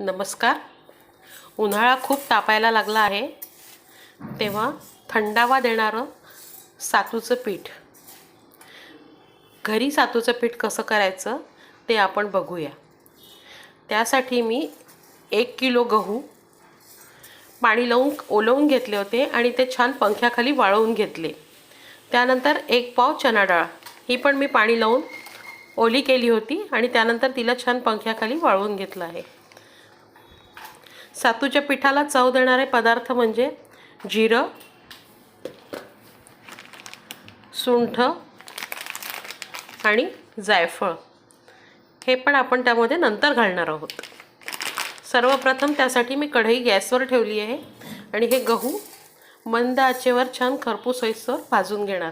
नमस्कार. उन्हाळा खूप तापायला लागला आहे, तेव्हा थंडावा देणारं सातूचं पीठ, घरी सातूचं पीठ कसं करायचं ते आपण बघूया. त्यासाठी मी 1 किलो गहू पाणी लावून ओलवून घेतले होते आणि ते छान पंख्याखाली वाळवून घेतले. त्यानंतर 1 पाव चणा डाळ ही पण मी पाणी लावून ओली केली होती आणि त्यानंतर तिला छान पंख्याखाली वाळवून घेतलं आहे. सातूच्या पिठाला चव देणारे पदार्थ म्हणजे जिरं, सुंठ आणि जायफळ, हे पण आपण त्यामध्ये नंतर घालणार आहोत. सर्वप्रथम त्यासाठी मी कढई गॅसवर ठेवली आहे आणि हे गहू मंद आचेवर छान खरपूस होईस्तोवर भाजून घेणार.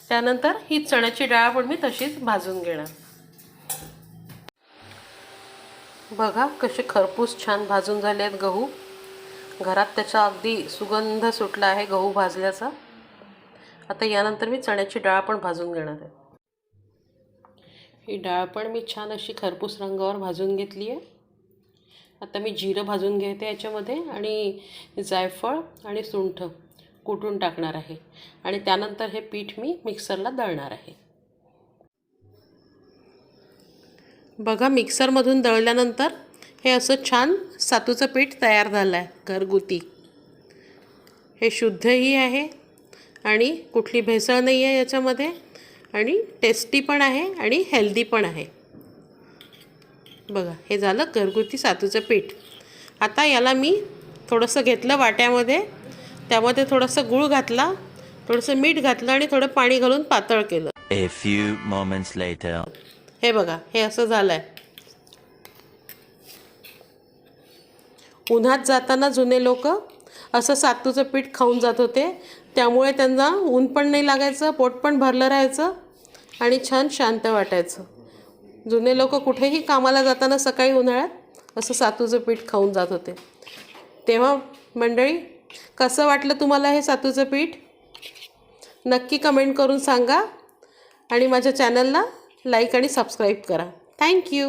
त्यानंतर ही चण्याची डाळ पण मी तशीच भाजून घेणार. बघा कसे खरपूस छान भाजून झाले आहेत गहू. घरात त्याचा अगदी सुगंध सुटला आहे गहू भाजल्याचा. आता यानंतर मी चण्याची डाळ पण भाजून घेणार आहे. ही डाळ पण मी छान अशी खरपूस रंगावर भाजून घेतली आहे. आता मी जिरं भाजून घेते याच्यामध्ये आणि जायफळ आणि सुंठ कुटून टाकणार आहे आणि त्यानंतर हे पीठ मी मिक्सरला दळणार आहे. बघा मिक्सरमधून दळल्यानंतर हे असं छान सातूचं पीठ तयार झालं आहे घरगुती. हे शुद्धही आहे आणि कुठली भेसळ नाही आहे याच्यामध्ये आणि टेस्टी पण आहे आणि हेल्दी पण आहे. बघा हे झालं घरगुती सातूचं पीठ. आता याला मी थोडंसं घेतलं वाट्यामध्ये, त्यामध्ये थोडंसं गूळ घातला, थोडंसं मीठ घातलं आणि थोडं पाणी घालून पातळ केलं. A few moments later. हे बघा हे असं झालं आहे. उन्हात जाताना जुने लोक असं सातूचं पीठ खाऊन जात होते, त्यामुळे त्यांना ऊन पण नाही लागायचं, पोट पण भरलं राहायचं आणि छान शांत वाटायचं. जुने लोक कुठेही कामाला जाताना सकाळी उन्हाळ्यात असं सातूचं पीठ खाऊन जात होते. तेव्हा मंडळी कसं वाटलं तुम्हाला हे सातूचं पीठ? नक्की कमेंट करून सांगा आणि माझ्या चॅनलला लाईक आणि सबस्क्राईब करा. थँक्यू.